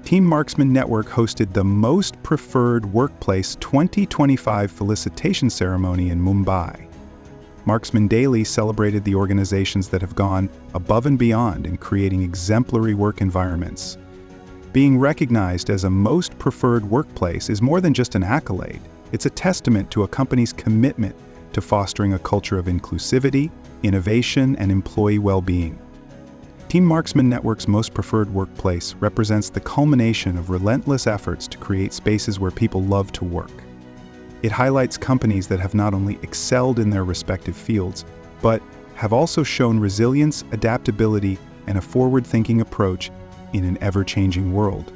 Team Marksman Network hosted the Most Preferred Workplace 2025 felicitation ceremony in Mumbai. Marksman Daily celebrated the organizations that have gone above and beyond in creating exemplary work environments. Being recognized as a most preferred workplace is more than just an accolade. It's a testament to a company's commitment to fostering a culture of inclusivity, innovation, and employee well-being. Team Marksman Network's Most Preferred Workplace represents the culmination of relentless efforts to create spaces where people love to work. It highlights companies that have not only excelled in their respective fields, but have also shown resilience, adaptability, and a forward-thinking approach in an ever-changing world.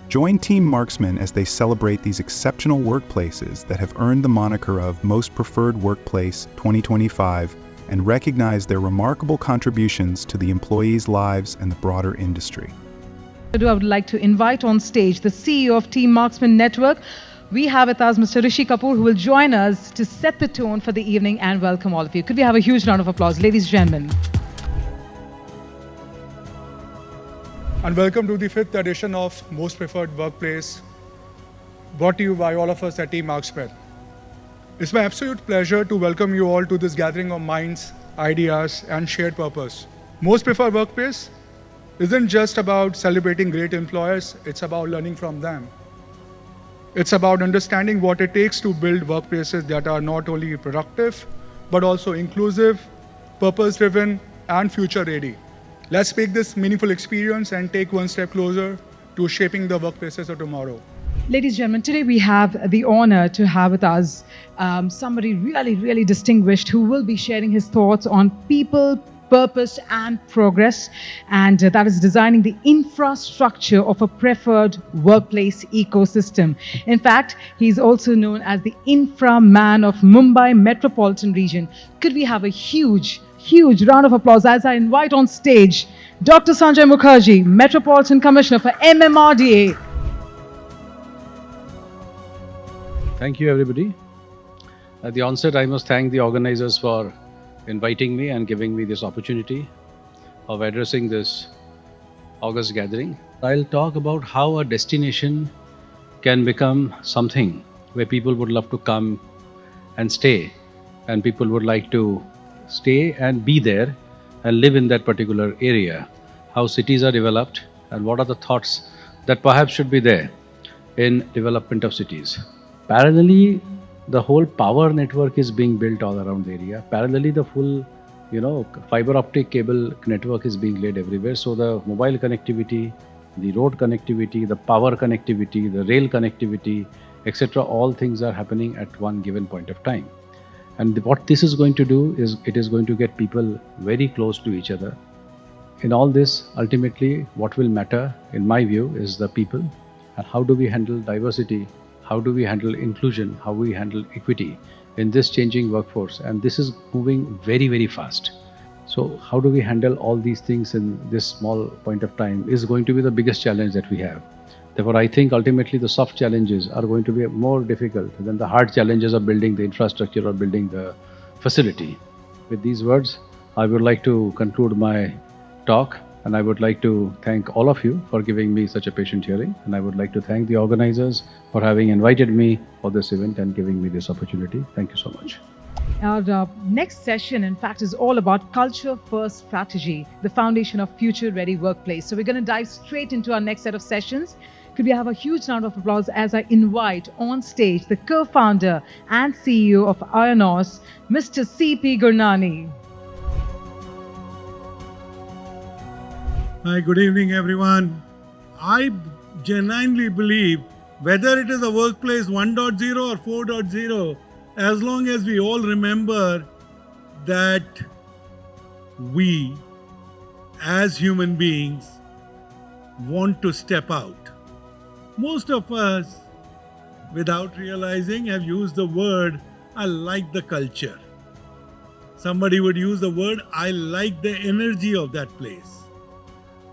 Join Team Marksman as they celebrate these exceptional workplaces that have earned the moniker of Most Preferred Workplace 2025 and recognize their remarkable contributions to the employees' lives and the broader industry. I would like to invite on stage the CEO of Team Marksman Network. We have with us Mr. Rishi Kapoor, who will join us to set the tone for the evening and welcome all of you. Could we have a huge round of applause, ladies and gentlemen? And welcome to the 5th edition of Most Preferred Workplace, brought to you by all of us at Team Marksman. It's my absolute pleasure to welcome you all to this gathering of minds, ideas, and shared purpose. Most Preferred Workplace isn't just about celebrating great employers, it's about learning from them. It's about understanding what it takes to build workplaces that are not only productive, but also inclusive, purpose-driven, and future-ready. Let's make this meaningful experience and take one step closer to shaping the workplaces of tomorrow. Ladies and gentlemen, today we have the honor to have with us somebody really distinguished who will be sharing his thoughts on people, purpose and progress, and that is designing the infrastructure of a preferred workplace ecosystem. In fact, he's also known as the infra man of Mumbai metropolitan region. Could we have a huge round of applause as I invite on stage Dr. Sanjay Mukherjee, Metropolitan Commissioner for MMRDA. Thank you, everybody. At the onset, I must thank the organizers for inviting me and giving me this opportunity of addressing this August gathering. I'll talk about how a destination can become something where people would love to come and stay, and people would like to stay and be there and live in that particular area, how cities are developed, and what are the thoughts that perhaps should be there in development of cities. Parallelly, the whole power network is being built all around the area. Parallelly, the full, fiber optic cable network is being laid everywhere. So the mobile connectivity, the road connectivity, the power connectivity, the rail connectivity, etc., all things are happening at one given point of time. And what this is going to do is it is going to get people very close to each other. In all this, ultimately, what will matter, in my view, is the people. And how do we handle diversity? How do we handle inclusion? How we handle equity in this changing workforce? And this is moving very fast. So how do we handle all these things in this small point of time is going to be the biggest challenge that we have. Therefore, I think ultimately the soft challenges are going to be more difficult than the hard challenges of building the infrastructure or building the facility. With these words, I would like to conclude my talk. And I would like to thank all of you for giving me such a patient hearing. And I would like to thank the organizers for having invited me for this event and giving me this opportunity. Thank you so much. Our next session, in fact, is all about culture first strategy, the foundation of future ready workplace. So we're going to dive straight into our next set of sessions. Could we have a huge round of applause as I invite on stage the co-founder and CEO of IONOS, Mr. C.P. Gurnani. Hi, good evening, everyone. I genuinely believe whether it is a workplace 1.0 or 4.0, as long as we all remember that we, as human beings, want to step out. Most of us, without realizing, have used the word, I like the culture. Somebody would use the word, I like the energy of that place.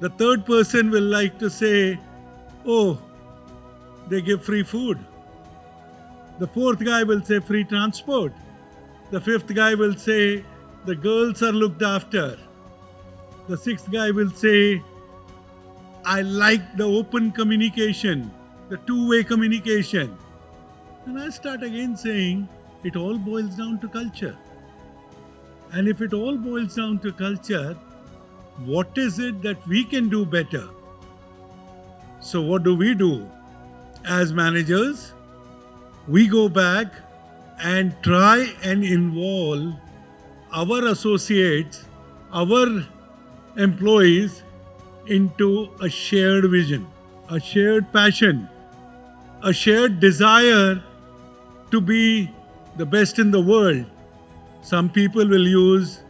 The third person will like to say, oh, they give free food. The fourth guy will say free transport. The fifth guy will say the girls are looked after. The sixth guy will say I like the open communication, the two-way communication. And I start again saying, it all boils down to culture. And if it all boils down to culture, what is it that we can do better? So what do? As managers, we go back and try and involve our associates, our employees into a shared vision, a shared passion, a shared desire to be the best in the world. Some people will use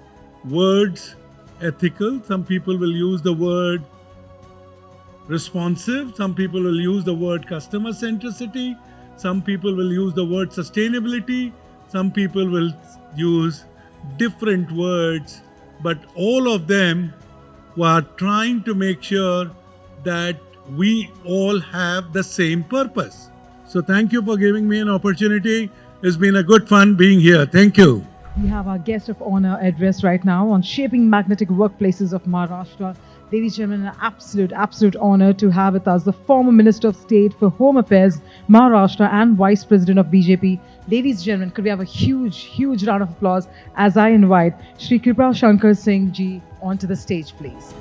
words ethical, some people will use the word responsive, some people will use the word customer centricity, some people will use the word sustainability, some people will use different words, but all of them were trying to make sure that we all have the same purpose. So thank you for giving me an opportunity. It's been a good fun being here. Thank you. We have our guest of honor address right now on shaping magnetic workplaces of Maharashtra. Ladies and gentlemen, an absolute honor to have with us the former Minister of State for Home Affairs, Maharashtra, and Vice President of BJP. Ladies and gentlemen, could we have a huge round of applause as I invite Shri Kripal Shankar Singh ji onto the stage, please.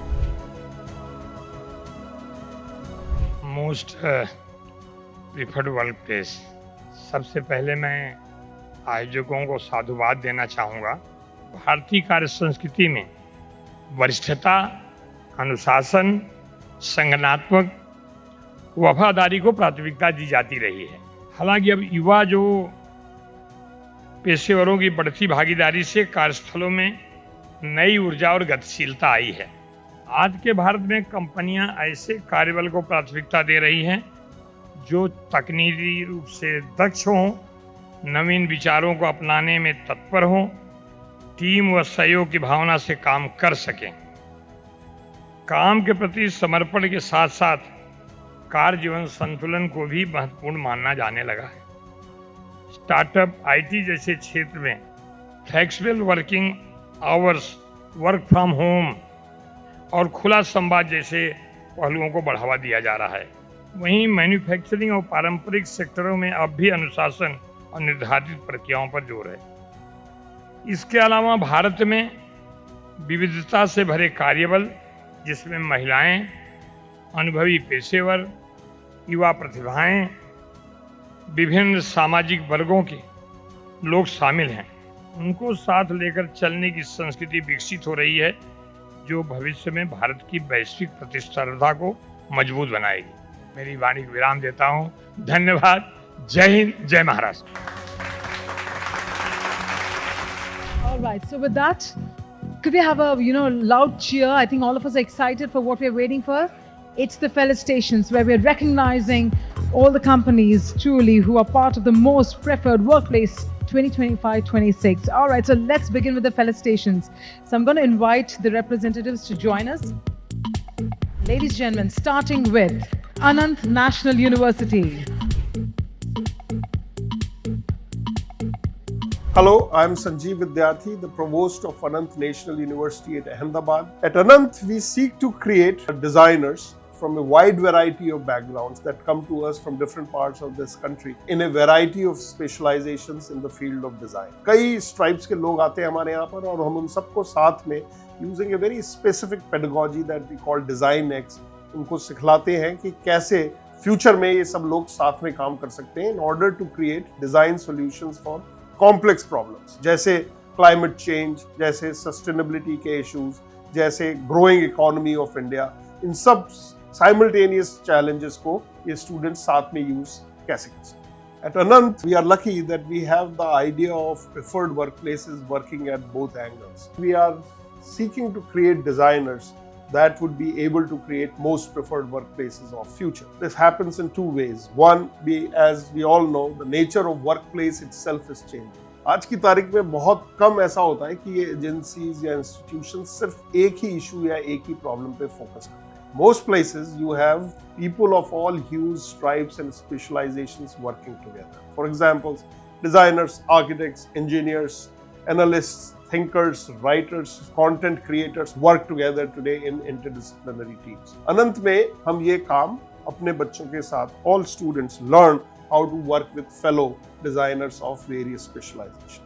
Most preferred work place. सबसे पहले मैं आयोजकों को साधुवाद देना चाहूँगा। भारतीय कार्य संस्कृति में वरिष्ठता, अनुशासन, संगठनात्मक वफादारी को प्राथमिकता दी जाती रही है। हालांकि अब युवा जो पेशेवरों की बढ़ती भागीदारी से कार्यस्थलों में नई ऊर्जा और गतिशीलता आई है। आज के भारत में कंपनियां ऐसे कार्यबल को प्राथमिकता दे रही हैं जो तकनीकी रूप से दक्ष हों, नवीन विचारों को अपनाने में तत्पर हों, टीम व सहयोग की भावना से काम कर सकें। काम के प्रति समर्पण के साथ साथ कार्य जीवन संतुलन को भी महत्वपूर्ण माना जाने लगा है। स्टार्टअप, आईटी जैसे क्षेत्र में flexible working hours, work from home और खुला संवाद जैसे पहलुओं को बढ़ावा दिया जा रहा है। वहीं मैन्युफैक्चरिंग और पारंपरिक सेक्टरों में अब भी अनुशासन और निर्धारित प्रक्रियाओं पर जोर है। इसके अलावा भारत में विविधता से भरे कार्यबल, जिसमें महिलाएं, अनुभवी पेशेवर, युवा प्रतिभाएं, विभिन्न सामाजिक वर्गों के लोग शामिल हैं, उनको साथ लेकर चलने की संस्कृति विकसित हो रही है जो भविष्य में भारत की वैश्विक प्रतिस्पर्धा को मजबूत बनाएगी। मेरी वाणी को विराम देता हूँ। धन्यवाद। जय हिंद, जय Maharashtra. All right, so with that, could we have a loud cheer? I think all of us are excited for what we're waiting for. It's the felicitations where we're recognizing all the companies truly who are part of the most preferred workplace 2025-26. All right, so let's begin with the felicitations. So I'm going to invite the representatives to join us. Ladies and gentlemen, starting with Anant National University. Hello, I am Sanjeev Vidyarthi, the Provost of Anant National University at Ahmedabad. At Anant, we seek to create designers from a wide variety of backgrounds that come to us from different parts of this country in a variety of specializations in the field of design. कई stripes के लोग आते हैं हमारे यहाँ पर और हम उन सबको साथ में using a very specific pedagogy that we call Design X उनको सिखलाते हैं कि कैसे फ्यूचर में ये सब लोग साथ में काम कर सकते हैं in order to create design solutions for complex problems जैसे climate change, जैसे sustainability के issues, जैसे growing economy of India, इन सब simultaneous challenges को ये students साथ में use कैसे कर सकते हैं। At Anant, we are lucky that we have the idea of preferred workplaces working at both angles. We are seeking to create designers that would be able to create most preferred workplaces of future. This happens in two ways. One, as we all know, the nature of workplace itself is changing. आज की तारीख में बहुत कम ऐसा होता है कि ये एजेंसीज या इंस्टीट्यूशन सिर्फ एक ही इशू या एक ही प्रॉब्लम पे फोकस करते हैं। Most places you have people of all hues, stripes and specializations working together. For example, designers, architects, engineers, analysts, thinkers, writers, content creators work together today in interdisciplinary teams. Anant में हम ये काम अपने बच्चों के साथ, all students learn how to work with fellow designers of various specializations.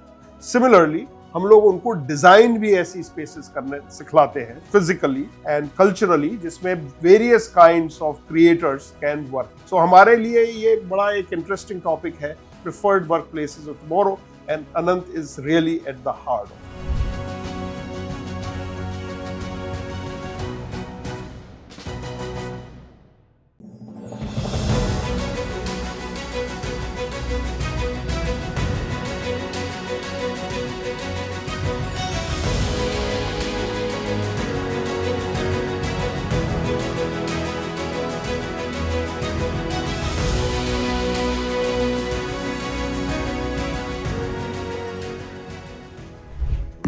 Similarly, हम लोग उनको डिजाइन भी ऐसी स्पेसेस करने सिखलाते हैं फिजिकली एंड कल्चरली, जिसमें various kinds of creators can work. So हमारे लिए ये बड़ा एक इंटरेस्टिंग टॉपिक है, preferred work places of tomorrow, and Anant is really at the heart of.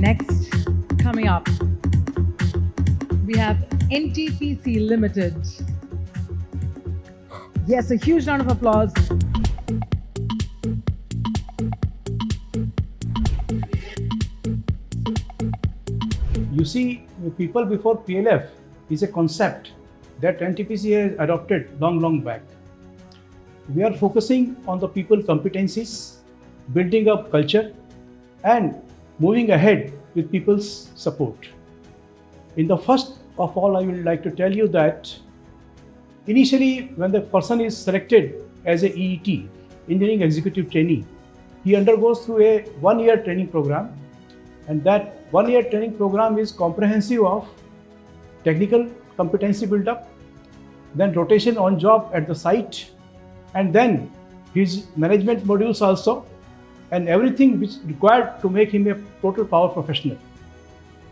Next, coming up, we have NTPC Limited. Yes, a huge round of applause. You see, people before PLF is a concept that NTPC has adopted long back. We are focusing on the people competencies, building up culture, and moving ahead with people's support. In the first of all, I would like to tell you that initially, when the person is selected as a EET, Engineering Executive Trainee, he undergoes through a 1-year training program, and that 1-year training program is comprehensive of technical competency build-up, then rotation on job at the site, and then his management modules also, and everything which is required to make him a total power professional.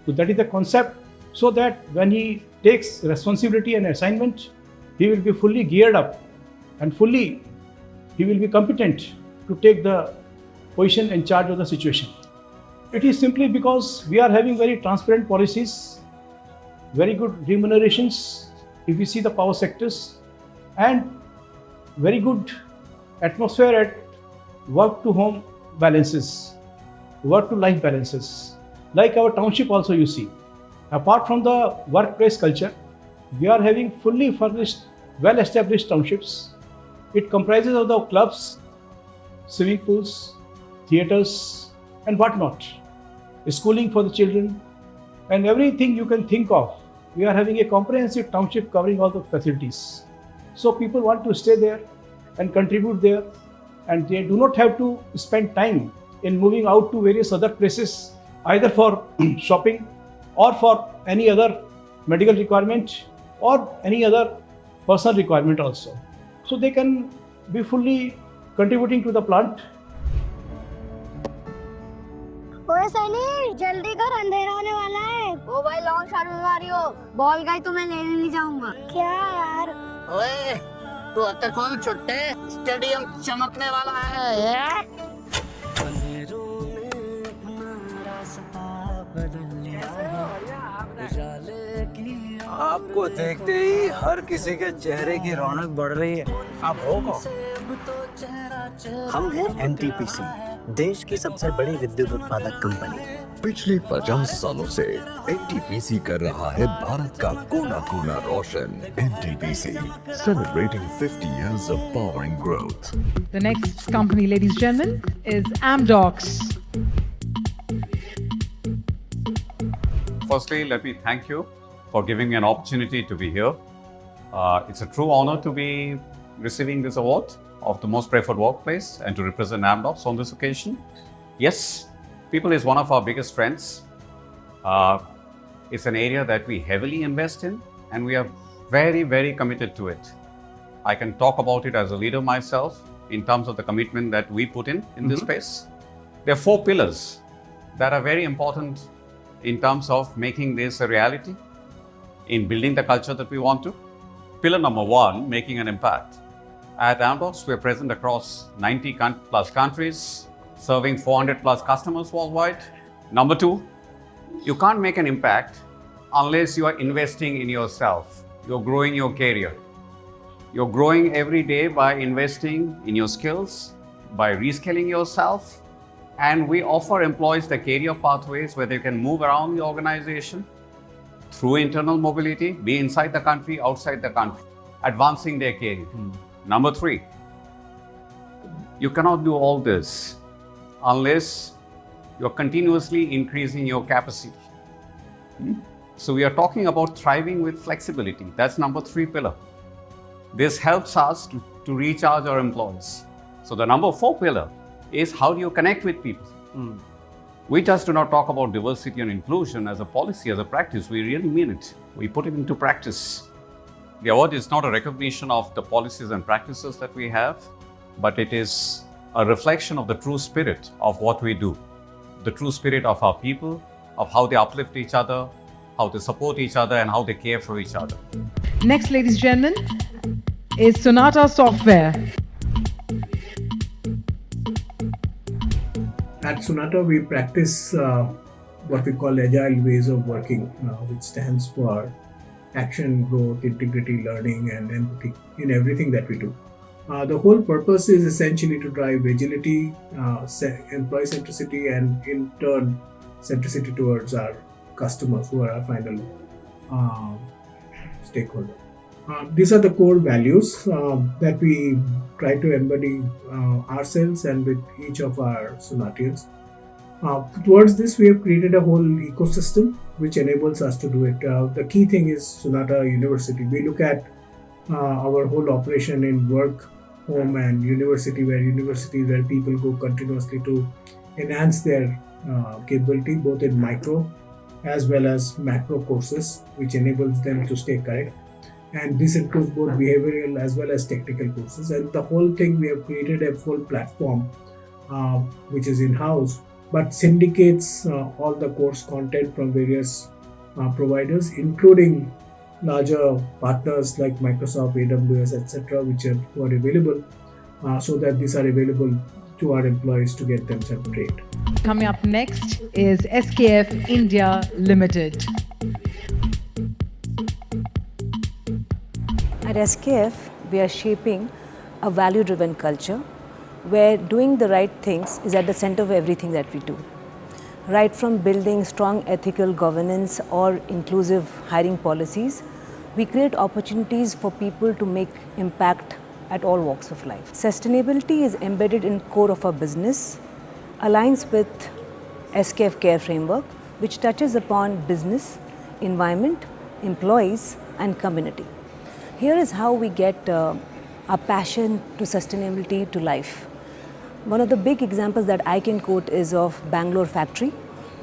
So that is the concept, so that when he takes responsibility and assignment, he will be fully geared up and he will be competent to take the position and charge of the situation. It is simply because we are having very transparent policies, very good remunerations if you see the power sectors, and very good atmosphere at work to home balances, work to life balances. Like our township also, you see, apart from the workplace culture, we are having fully furnished, well established townships. It comprises of the clubs, swimming pools, theatres, and whatnot, schooling for the children, and everything you can think of. We are having a comprehensive township covering all the facilities. So people want to stay there and contribute there, and they do not have to spend time in moving out to various other places, either for shopping or for any other medical requirement or any other personal requirement also. So they can be fully contributing to the plant. ओए सनी, जल्दी कर, अंधेरा होने वाला है। ओ भाई long shot में Mario, ball गई तो मैं लेने नहीं जाऊंगा। क्या यार? ओए, तू अक्का कौन छुट्टे? स्टेडियम चमकने वाला है। आपको देखते ही हर किसी के चेहरे की रौनक बढ़ रही है। आप हो कौन? हम हैं एनटीपीसी, देश की सबसे बड़ी विद्युत उत्पादक कंपनी। पिछले 50 सालों से एनटीपीसी कर रहा है भारत का कोना कोना रोशन। NTPC, celebrating 50 years of powering growth. The next company, ladies and gentlemen, is Amdocs. Firstly, let me thank you for giving me an opportunity to be here. It's a true honor to be receiving this award of the most preferred workplace and to represent Amdocs on this occasion. Yes, people is one of our biggest strengths. It's an area that we heavily invest in, and we are very, very committed to it. I can talk about it as a leader myself in terms of the commitment that we put in this space. There are 4 pillars that are very important in terms of making this a reality, in building the culture that we want to. Pillar number 1, making an impact. At Amdocs, we're present across 90 plus countries, serving 400 plus customers worldwide. Number 2, you can't make an impact unless you are investing in yourself. You're growing your career. You're growing every day by investing in your skills, by reskilling yourself, And we offer employees the career pathways where they can move around the organization through internal mobility, be inside the country, outside the country, advancing their career. Number 3, you cannot do all this unless you're continuously increasing your capacity. So we are talking about thriving with flexibility. That's number 3 pillar. This helps us to recharge our employees. So the number 4 pillar is how do you connect with people? We just do not talk about diversity and inclusion as a policy, as a practice. We really mean it. We put it into practice. The award is not a recognition of the policies and practices that we have, but it is a reflection of the true spirit of what we do, the true spirit of our people, of how they uplift each other, how they support each other, and how they care for each other. Next, ladies and gentlemen, is Sonata Software. At Sonata, we practice what we call agile ways of working, which stands for action, growth, integrity, learning, and empathy in everything that we do. The whole purpose is essentially to drive agility, employee centricity, and in turn, centricity towards our customers who are our final stakeholder. These are the core values that we try to embody ourselves and with each of our Sonatians. Towards this, we have created a whole ecosystem which enables us to do it. The key thing is Sonata University. We look at our whole operation in work, home, and university, where people go continuously to enhance their capability, both in micro as well as macro courses, which enables them to stay correct. And this includes both behavioral as well as technical courses. And the whole thing, we have created a full platform which is in-house, but syndicates all the course content from various providers, including larger partners like Microsoft, AWS, etc., who are available, so that these are available to our employees to get themselves trained. Coming up next is SKF India Limited. At SKF, we are shaping a value-driven culture where doing the right things is at the center of everything that we do. Right from building strong ethical governance or inclusive hiring policies, we create opportunities for people to make impact at all walks of life. Sustainability is embedded in core of our business, aligns with SKF Care Framework, which touches upon business, environment, employees, and community. Here is how we get our passion to sustainability to life. One of the big examples that I can quote is of Bangalore factory,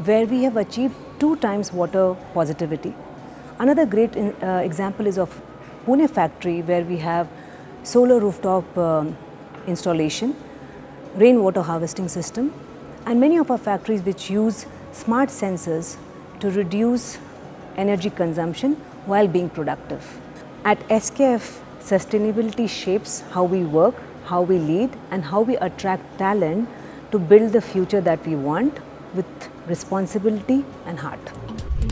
where we have achieved 2 times water positivity. Another great example is of Pune factory, where we have solar rooftop installation, rainwater harvesting system, and many of our factories which use smart sensors to reduce energy consumption while being productive. At SKF, sustainability shapes how we work, how we lead, and how we attract talent to build the future that we want with responsibility and heart.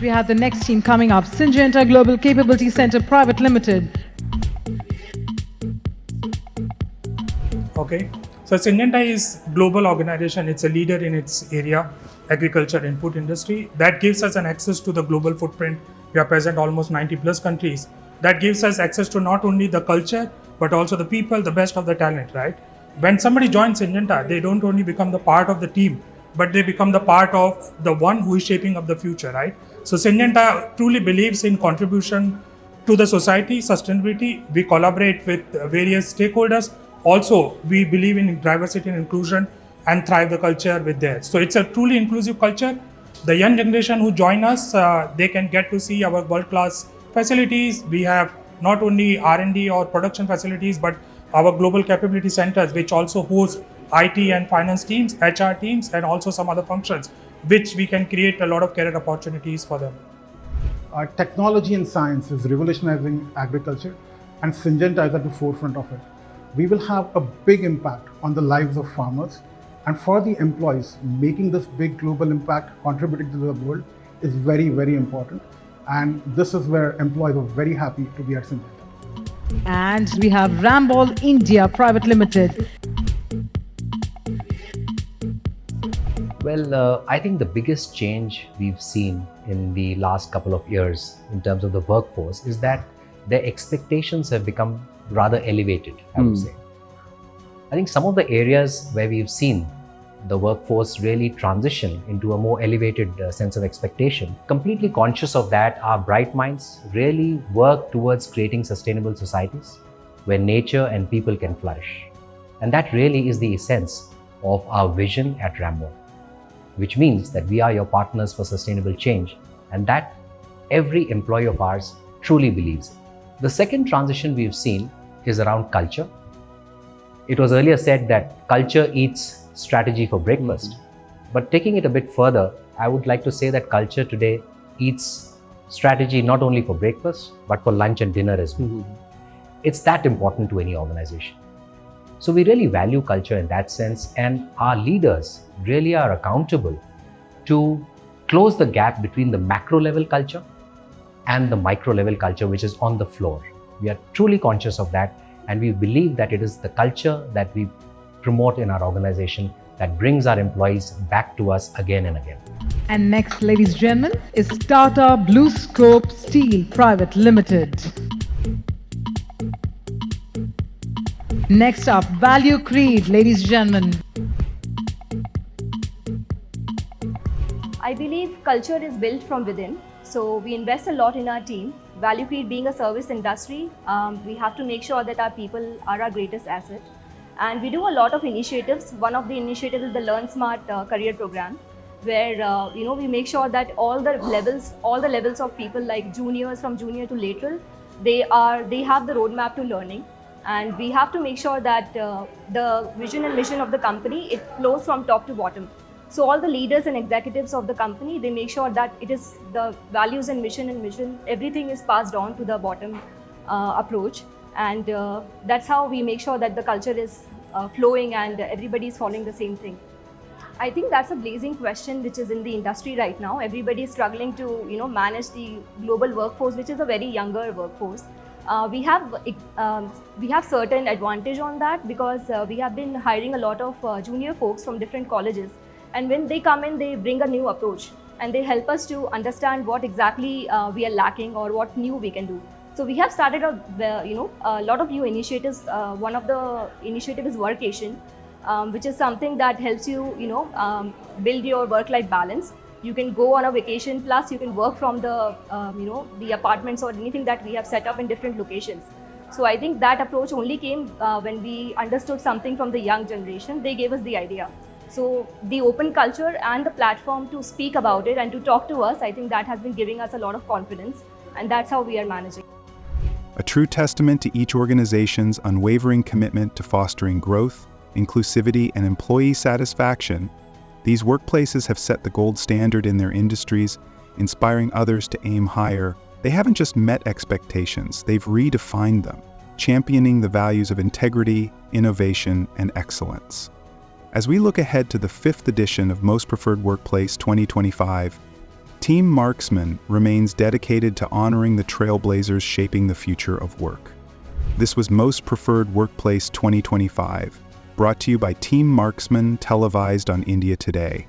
We have the next team coming up, Syngenta Global Capability Center Private Limited. Okay, so Syngenta is a global organization. It's a leader in its area, agriculture input industry. That gives us an access to the global footprint. We are present almost 90 plus countries. That gives us access to not only the culture, but also the people, the best of the talent, right? When somebody joins Syngenta, they don't only become the part of the team, but they become the part of the one who is shaping up the future, right? So Syngenta truly believes in contribution to the society, sustainability. We collaborate with various stakeholders. Also, we believe in diversity and inclusion and thrive the culture with theirs. So it's a truly inclusive culture. The young generation who join us, they can get to see our world-class facilities. We have not only R&D or production facilities, but our global capability centers, which also host IT and finance teams, HR teams, and also some other functions, which we can create a lot of career opportunities for them. Technology and science is revolutionizing agriculture, and Syngenta is at the forefront of it. We will have a big impact on the lives of farmers, and for the employees, making this big global impact, contributing to the world is very, very important. And this is where employees are very happy to be at Syngenta. And we have Rambol India Private Limited. Well, I think the biggest change we've seen in the last couple of years in terms of the workforce is that their expectations have become rather elevated, I would say. I think some of the areas where we've seen the workforce really transition into a more elevated sense of expectation, completely conscious of that, our bright minds really work towards creating sustainable societies where nature and people can flourish. And that really is the essence of our vision at Rambo, which means that we are your partners for sustainable change, and that every employee of ours truly believes in. The second transition we've seen is around culture. It was earlier said that culture eats strategy for breakfast. But taking it a bit further, I would like to say that culture today eats strategy not only for breakfast, but for lunch and dinner as well. It's that important to any organization. So we really value culture in that sense, and our leaders really are accountable to close the gap between the macro level culture and the micro level culture, which is on the floor. We are truly conscious of that, and we believe that it is the culture that we promote in our organization that brings our employees back to us again and again. And next, ladies and gentlemen, is Tata Blue Scope Steel Private Limited. Next up, Value Creed, ladies and gentlemen. I believe culture is built from within. So we invest a lot in our team. Value Creed being a service industry, we have to make sure that our people are our greatest asset. And we do a lot of initiatives. One of the initiatives is the Learn Smart career program, where we make sure that all the levels of people, like juniors, from junior to lateral, they have the roadmap to learning. And we have to make sure that the vision and mission of the company, it flows from top to bottom. So all the leaders and executives of the company, they make sure that it is the values and mission, everything is passed on to the bottom approach. And that's how we make sure that the culture is flowing and everybody is following the same thing. I think that's a blazing question which is in the industry right now. Everybody is struggling to manage the global workforce, which is a very younger workforce. We have certain advantage on that because we have been hiring a lot of junior folks from different colleges, and when they come in, they bring a new approach and they help us to understand what exactly we are lacking or what new we can do. So we have started a lot of new initiatives. One of the initiatives is Workation, which is something that helps you build your work-life balance. You can go on a vacation, plus you can work from the the apartments or anything that we have set up in different locations. So I think that approach only came when we understood something from the young generation. They gave us the idea. So the open culture and the platform to speak about it and to talk to us, I think that has been giving us a lot of confidence, and that's how we are managing. A true testament to each organization's unwavering commitment to fostering growth, inclusivity, and employee satisfaction, these workplaces have set the gold standard in their industries, inspiring others to aim higher. They haven't just met expectations, they've redefined them, championing the values of integrity, innovation, and excellence. As we look ahead to the 5th edition of Most Preferred Workplace 2025, Team Marksman remains dedicated to honoring the trailblazers shaping the future of work. This was Most Preferred Workplace 2025, brought to you by Team Marksman, televised on India Today.